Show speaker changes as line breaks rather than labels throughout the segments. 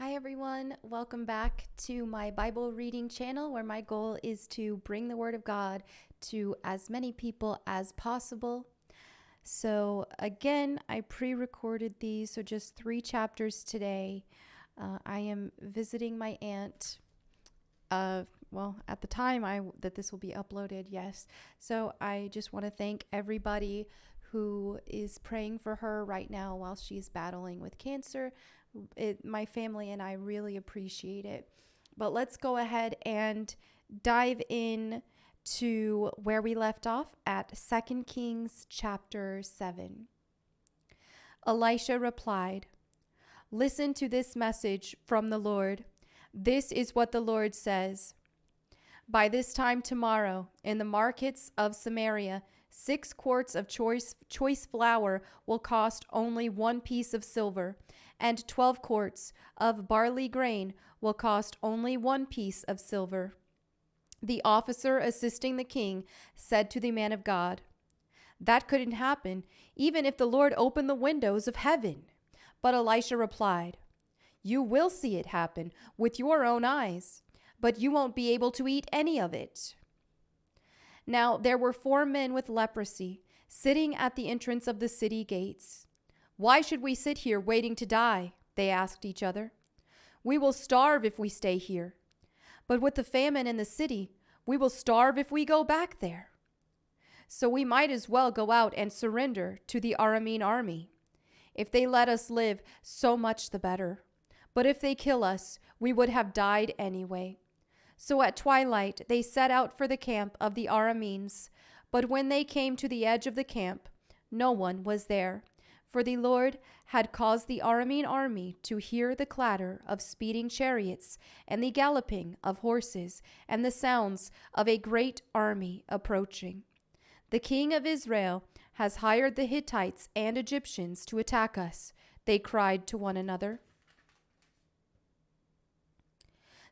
Hi everyone, welcome back to my Bible reading channel where my goal is to bring the Word of God to as many people as possible. So again, I pre-recorded these, so just 3 chapters today. I am visiting my aunt. At the time that this will be uploaded, yes. So I just want to thank everybody who is praying for her right now while she's battling with cancer. My family and I really appreciate it. But let's go ahead and dive in to where we left off at 2 Kings chapter 7. Elisha replied, "Listen to this message from the Lord. This is what the Lord says. By this time tomorrow, in the markets of Samaria, 6 quarts of choice flour will cost only 1 piece of silver, and 12 quarts of barley grain will cost only 1 piece of silver." The officer assisting the king said to the man of God, "That couldn't happen, even if the Lord opened the windows of heaven." But Elisha replied, "You will see it happen with your own eyes, but you won't be able to eat any of it." Now there were 4 men with leprosy sitting at the entrance of the city gates. "Why should we sit here waiting to die?" they asked each other. "We will starve if we stay here. But with the famine in the city, we will starve if we go back there. So we might as well go out and surrender to the Aramean army. If they let us live, so much the better. But if they kill us, we would have died anyway." So at twilight they set out for the camp of the Arameans. But when they came to the edge of the camp, no one was there, for the Lord had caused the Aramean army to hear the clatter of speeding chariots and the galloping of horses and the sounds of a great army approaching. "The king of Israel has hired the Hittites and Egyptians to attack us," they cried to one another.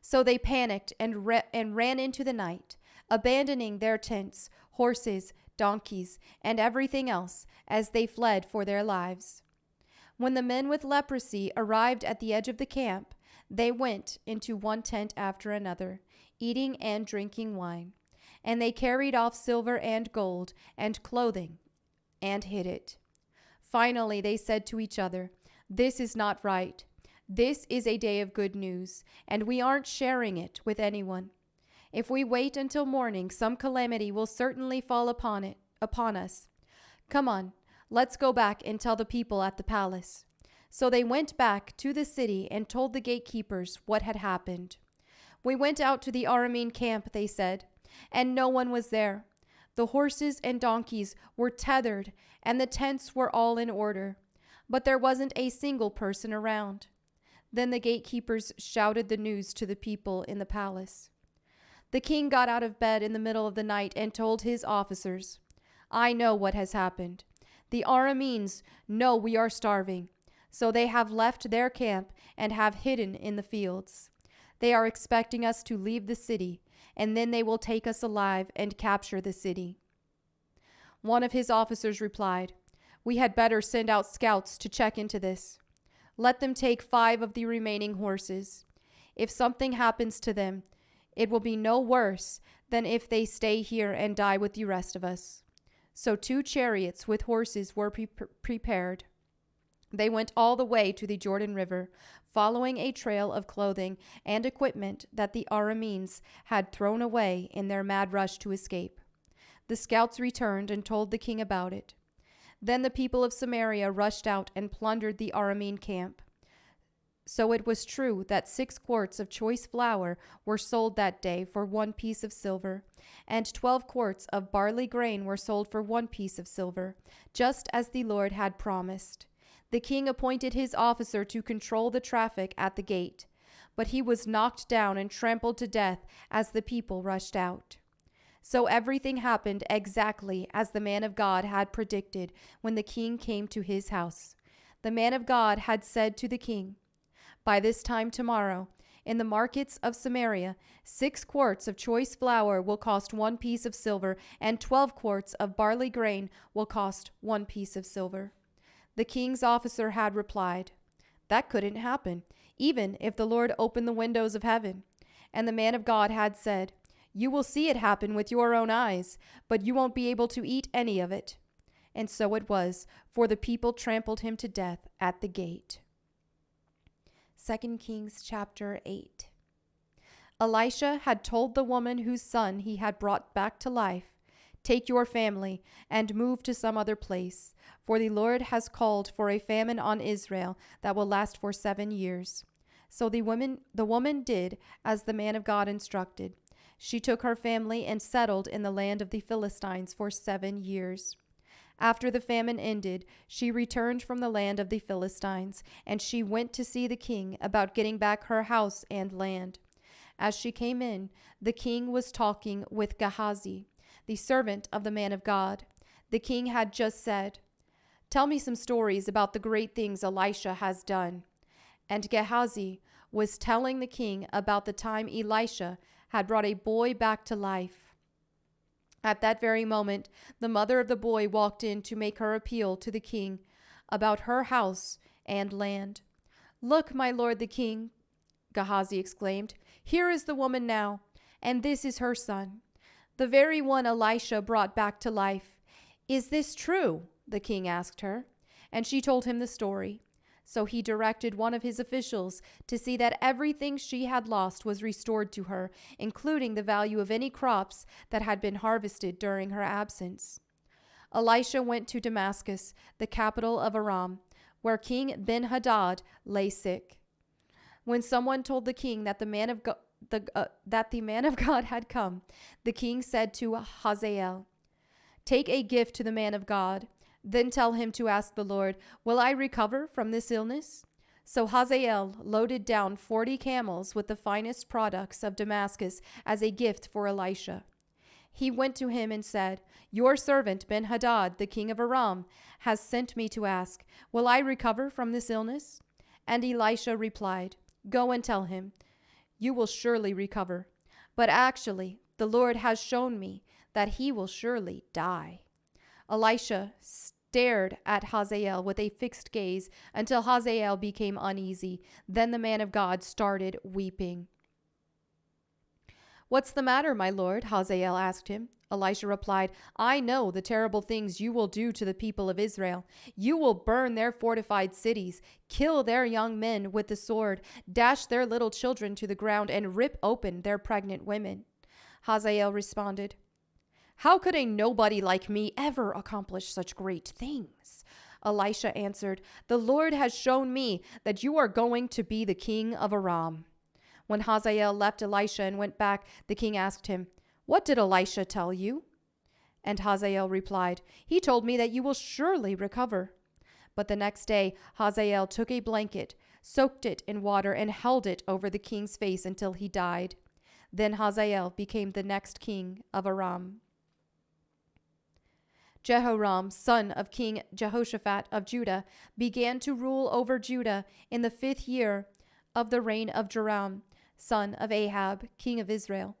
So they panicked and ran into the night, abandoning their tents, horses, donkeys, and everything else as they fled for their lives. When the men with leprosy arrived at the edge of the camp, they went into one tent after another, eating and drinking wine. And they carried off silver and gold and clothing and hid it. Finally, they said to each other, "This is not right. This is a day of good news, and we aren't sharing it with anyone. If we wait until morning, some calamity will certainly fall upon us. Come on, let's go back and tell the people at the palace." So they went back to the city and told the gatekeepers what had happened. "We went out to the Aramean camp," they said, "and no one was there. The horses and donkeys were tethered, and the tents were all in order, but there wasn't a single person around." Then the gatekeepers shouted the news to the people in the palace. The king got out of bed in the middle of the night and told his officers, "I know what has happened. The Arameans know we are starving, so they have left their camp and have hidden in the fields. They are expecting us to leave the city, and then they will take us alive and capture the city." One of his officers replied, "We had better send out scouts to check into this. Let them take 5 of the remaining horses. If something happens to them, it will be no worse than if they stay here and die with the rest of us." So 2 chariots with horses were prepared. They went all the way to the Jordan River, following a trail of clothing and equipment that the Arameans had thrown away in their mad rush to escape. The scouts returned and told the king about it. Then the people of Samaria rushed out and plundered the Aramean camp. So it was true that 6 quarts of choice flour were sold that day for 1 piece of silver, and 12 quarts of barley grain were sold for 1 piece of silver, just as the Lord had promised. The king appointed his officer to control the traffic at the gate, but he was knocked down and trampled to death as the people rushed out. So everything happened exactly as the man of God had predicted when the king came to his house. The man of God had said to the king, "By this time tomorrow, in the markets of Samaria, 6 quarts of choice flour will cost 1 piece of silver, and 12 quarts of barley grain will cost 1 piece of silver." The king's officer had replied, That couldn't happen, even if the Lord opened the windows of heaven. And the man of God had said, "You will see it happen with your own eyes, but you won't be able to eat any of it." And so it was, for the people trampled him to death at the gate. 2 Kings chapter 8. Elisha had told the woman whose son he had brought back to life, "Take your family and move to some other place, for the Lord has called for a famine on Israel that will last for 7 years." So the woman did as the man of God instructed. She took her family and settled in the land of the Philistines for 7 years. After the famine ended, she returned from the land of the Philistines, and she went to see the king about getting back her house and land. As she came in, the king was talking with Gehazi, the servant of the man of God. The king had just said, "Tell me some stories about the great things Elisha has done." And Gehazi was telling the king about the time Elisha had brought a boy back to life. At that very moment, the mother of the boy walked in to make her appeal to the king about her house and land. "Look, my lord the king," Gehazi exclaimed, "here is the woman now, and this is her son, the very one Elisha brought back to life." "Is this true?" the king asked her, and she told him the story. So he directed one of his officials to see that everything she had lost was restored to her, including the value of any crops that had been harvested during her absence. Elisha went to Damascus, the capital of Aram, where King Ben-Hadad lay sick. When someone told the king that the man of God had come, the king said to Hazael, "Take a gift to the man of God. Then tell him to ask the Lord, 'Will I recover from this illness?'" So Hazael loaded down 40 camels with the finest products of Damascus as a gift for Elisha. He went to him and said, "Your servant Ben-Hadad, the king of Aram, has sent me to ask, 'Will I recover from this illness?'" And Elisha replied, "Go and tell him, 'You will surely recover.' But actually, the Lord has shown me that he will surely die." Elisha stared at Hazael with a fixed gaze until Hazael became uneasy. Then the man of God started weeping. "What's the matter, my lord?" Hazael asked him. Elisha replied, "I know the terrible things you will do to the people of Israel. You will burn their fortified cities, kill their young men with the sword, dash their little children to the ground, and rip open their pregnant women." Hazael responded, "How could a nobody like me ever accomplish such great things?" Elisha answered, "The Lord has shown me that you are going to be the king of Aram." When Hazael left Elisha and went back, the king asked him, "What did Elisha tell you?" And Hazael replied, "He told me that you will surely recover." But the next day, Hazael took a blanket, soaked it in water, and held it over the king's face until he died. Then Hazael became the next king of Aram. Jehoram, son of King Jehoshaphat of Judah, began to rule over Judah in the 5th year of the reign of Joram, son of Ahab, king of Israel.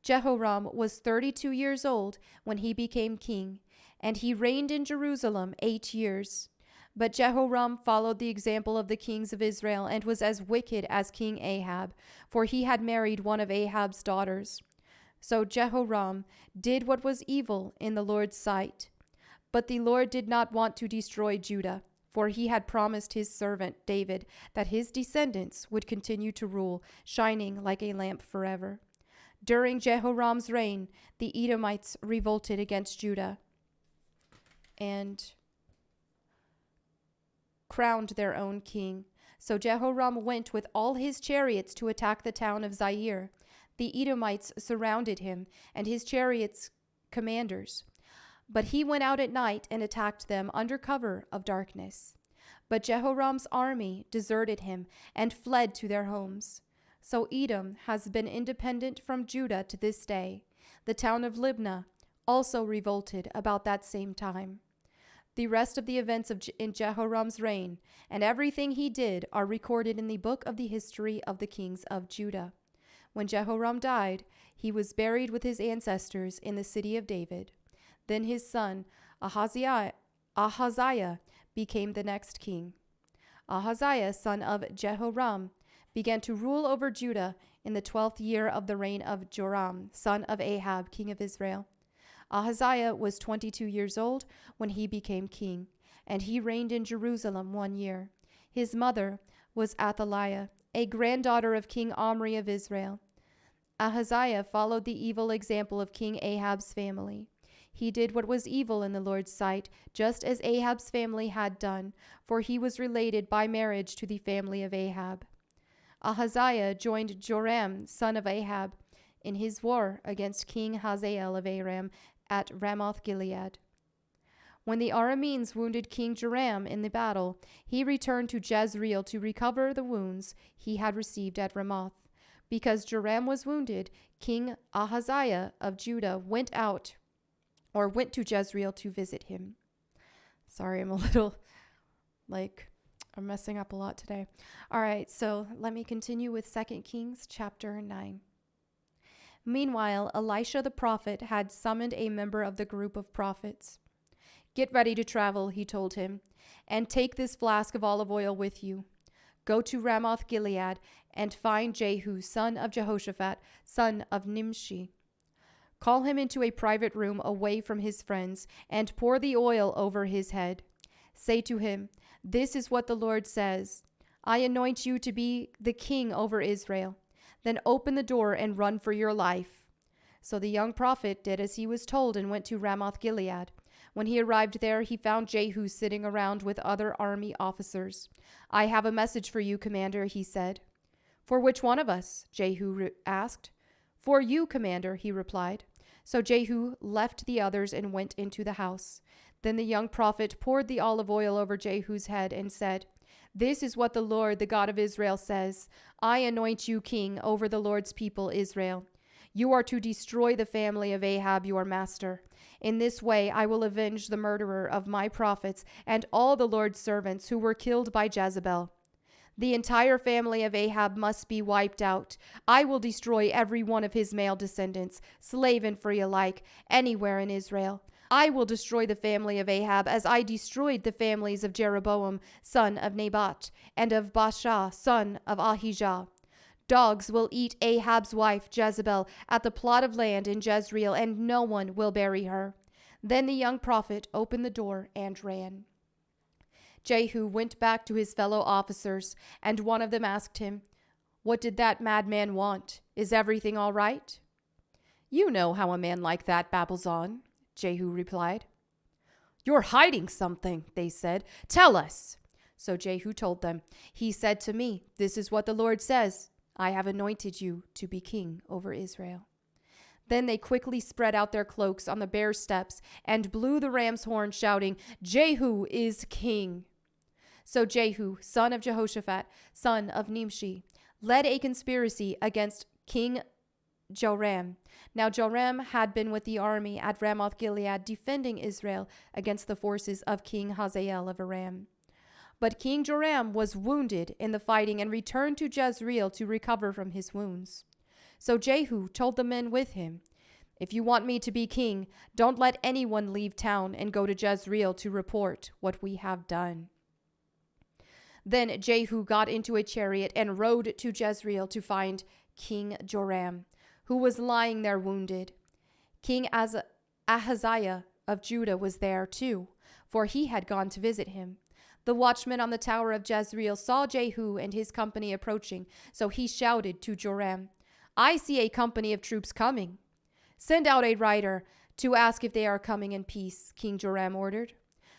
Jehoram was 32 years old when he became king, and he reigned in Jerusalem 8 years. But Jehoram followed the example of the kings of Israel and was as wicked as King Ahab, for he had married one of Ahab's daughters. So Jehoram did what was evil in the Lord's sight. But the Lord did not want to destroy Judah, for he had promised his servant David that his descendants would continue to rule, shining like a lamp forever. During Jehoram's reign, the Edomites revolted against Judah and crowned their own king. So Jehoram went with all his chariots to attack the town of Zair. The Edomites surrounded him and his chariots' commanders. But he went out at night and attacked them under cover of darkness. But Jehoram's army deserted him and fled to their homes. So Edom has been independent from Judah to this day. The town of Libnah also revolted about that same time. The rest of the events in Jehoram's reign and everything he did are recorded in the book of the history of the kings of Judah. When Jehoram died, he was buried with his ancestors in the city of David. Then his son Ahaziah became the next king. Ahaziah, son of Jehoram, began to rule over Judah in the 12th year of the reign of Joram, son of Ahab, king of Israel. Ahaziah was 22 years old when he became king, and he reigned in Jerusalem 1 year. His mother was Athaliah, a granddaughter of King Omri of Israel. Ahaziah followed the evil example of King Ahab's family. He did what was evil in the Lord's sight, just as Ahab's family had done, for he was related by marriage to the family of Ahab. Ahaziah joined Joram, son of Ahab, in his war against King Hazael of Aram at Ramoth-Gilead. When the Arameans wounded King Joram in the battle, he returned to Jezreel to recover the wounds he had received at Ramoth. Because Joram was wounded, King Ahaziah of Judah went to Jezreel to visit him. Sorry, I'm a little, I'm messing up a lot today. All right, so let me continue with 2 Kings chapter 9. Meanwhile, Elisha the prophet had summoned a member of the group of prophets. "Get ready to travel," he told him, "and take this flask of olive oil with you. Go to Ramoth-Gilead and find Jehu, son of Jehoshaphat, son of Nimshi. Call him into a private room away from his friends and pour the oil over his head. Say to him, 'This is what the Lord says. I anoint you to be the king over Israel.' Then open the door and run for your life." So the young prophet did as he was told and went to Ramoth-Gilead. When he arrived there, he found Jehu sitting around with other army officers. "I have a message for you, commander," he said. "For which one of us?" Jehu asked. "For you, commander," he replied. So Jehu left the others and went into the house. Then the young prophet poured the olive oil over Jehu's head and said, "This is what the Lord, the God of Israel, says. I anoint you king over the Lord's people, Israel. You are to destroy the family of Ahab, your master. In this way I will avenge the murderer of my prophets and all the Lord's servants who were killed by Jezebel. The entire family of Ahab must be wiped out. I will destroy every one of his male descendants, slave and free alike, anywhere in Israel. I will destroy the family of Ahab as I destroyed the families of Jeroboam, son of Nebat, and of Baasha, son of Ahijah. Dogs will eat Ahab's wife, Jezebel, at the plot of land in Jezreel, and no one will bury her." Then the young prophet opened the door and ran. Jehu went back to his fellow officers, and one of them asked him, "What did that madman want? Is everything all right?" "You know how a man like that babbles on," Jehu replied. "You're hiding something," they said. "Tell us." So Jehu told them. "He said to me, 'This is what the Lord says. I have anointed you to be king over Israel.'" Then they quickly spread out their cloaks on the bare steps and blew the ram's horn, shouting, "Jehu is king." So Jehu, son of Jehoshaphat, son of Nimshi, led a conspiracy against King Joram. Now Joram had been with the army at Ramoth-Gilead defending Israel against the forces of King Hazael of Aram. But King Joram was wounded in the fighting and returned to Jezreel to recover from his wounds. So Jehu told the men with him, "If you want me to be king, don't let anyone leave town and go to Jezreel to report what we have done." Then Jehu got into a chariot and rode to Jezreel to find King Joram, who was lying there wounded. King Ahaziah of Judah was there too, for he had gone to visit him. The watchman on the tower of Jezreel saw Jehu and his company approaching, so he shouted to Joram, "I see a company of troops coming." "Send out a rider to ask if they are coming in peace," King Joram ordered.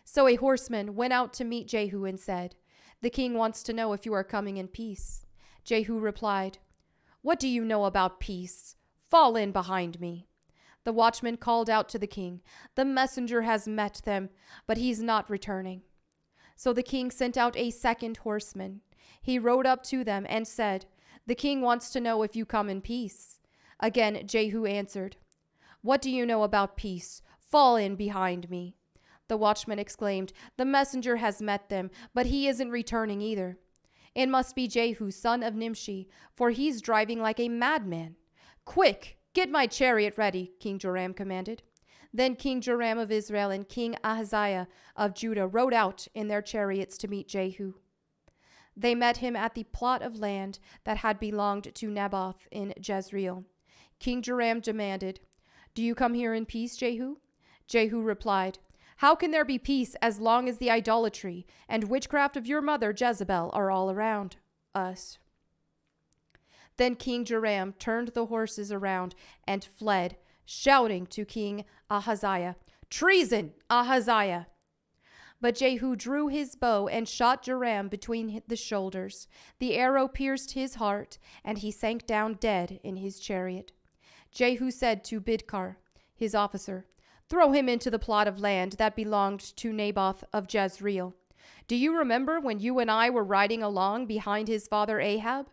So a horseman went out to meet Jehu and said, "The king wants to know if you are coming in peace." Jehu replied, "What do you know about peace? Fall in behind me." The watchman called out to the king, "The messenger has met them, but he's not returning." So the king sent out a second horseman. He rode up to them and said, "The king wants to know if you come in peace." Again Jehu answered, "What do you know about peace? Fall in behind me." The watchman exclaimed, "The messenger has met them, but he isn't returning either. It must be Jehu, son of Nimshi, for he's driving like a madman." "Quick, get my chariot ready," King Joram commanded. Then King Joram of Israel and King Ahaziah of Judah rode out in their chariots to meet Jehu. They met him at the plot of land that had belonged to Naboth in Jezreel. King Joram demanded, "Do you come here in peace, Jehu?" Jehu replied, "How can there be peace as long as the idolatry and witchcraft of your mother Jezebel are all around us?" Then King Joram turned the horses around and fled, shouting to King Ahaziah, "Treason, Ahaziah!" But Jehu drew his bow and shot Joram between the shoulders. The arrow pierced his heart, and he sank down dead in his chariot. Jehu said to Bidkar, his officer, "Throw him into the plot of land that belonged to Naboth of Jezreel. Do you remember when you and I were riding along behind his father Ahab?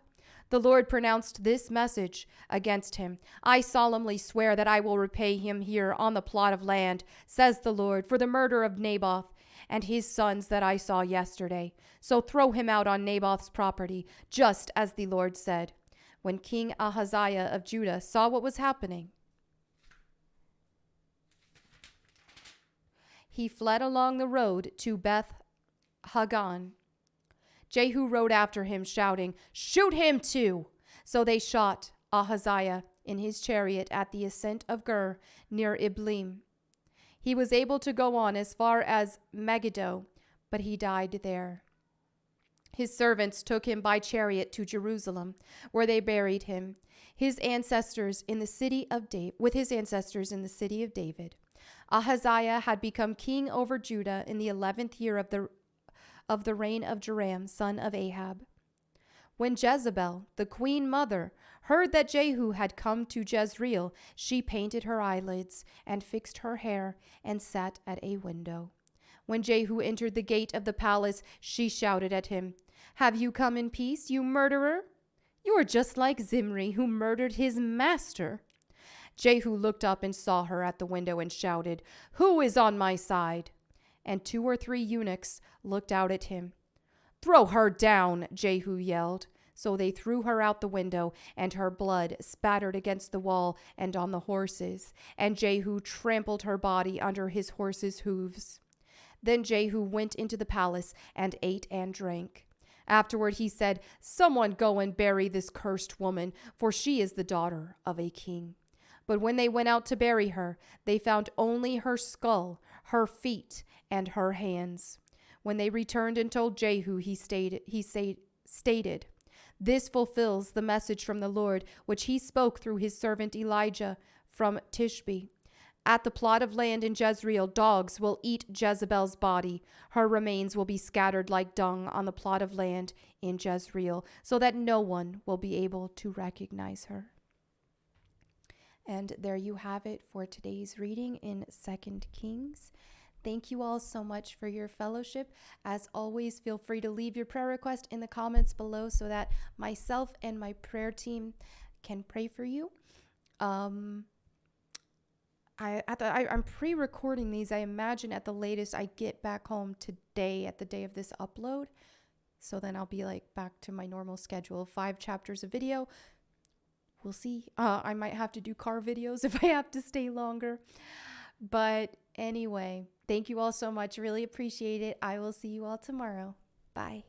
The Lord pronounced this message against him. I solemnly swear that I will repay him here on the plot of land, says the Lord, for the murder of Naboth and his sons that I saw yesterday. So throw him out on Naboth's property, just as the Lord said." When King Ahaziah of Judah saw what was happening, he fled along the road to Beth Hagan. Jehu rode after him, shouting, "Shoot him too!" So they shot Ahaziah in his chariot at the ascent of Gur near Iblim. He was able to go on as far as Megiddo, but he died there. His servants took him by chariot to Jerusalem, where they buried him, with his ancestors in the city of David. Ahaziah had become king over Judah in the 11th year of the reign of Joram, son of Ahab. When Jezebel, the queen mother, heard that Jehu had come to Jezreel, she painted her eyelids and fixed her hair and sat at a window. When Jehu entered the gate of the palace, she shouted at him, "Have you come in peace, you murderer? You are just like Zimri, who murdered his master." Jehu looked up and saw her at the window and shouted, "Who is on my side?" And 2 or 3 eunuchs looked out at him. "Throw her down," Jehu yelled. So they threw her out the window, and her blood spattered against the wall and on the horses, and Jehu trampled her body under his horses' hooves. Then Jehu went into the palace and ate and drank. Afterward he said, "Someone go and bury this cursed woman, for she is the daughter of a king." But when they went out to bury her, they found only her skull, her feet, and her hands. When they returned and told Jehu, he stated, "This fulfills the message from the Lord, which he spoke through his servant Elijah from Tishbe. At the plot of land in Jezreel, dogs will eat Jezebel's body. Her remains will be scattered like dung on the plot of land in Jezreel, so that no one will be able to recognize her." And there you have it for today's reading in 2 Kings. Thank you all so much for your fellowship. As always, feel free to leave your prayer request in the comments below so that myself and my prayer team can pray for you. I'm pre-recording these. I imagine at the latest I get back home today at the day of this upload. So then I'll be back to my normal schedule of 5 chapters of video. We'll see. I might have to do car videos if I have to stay longer. But anyway, thank you all so much. Really appreciate it. I will see you all tomorrow. Bye.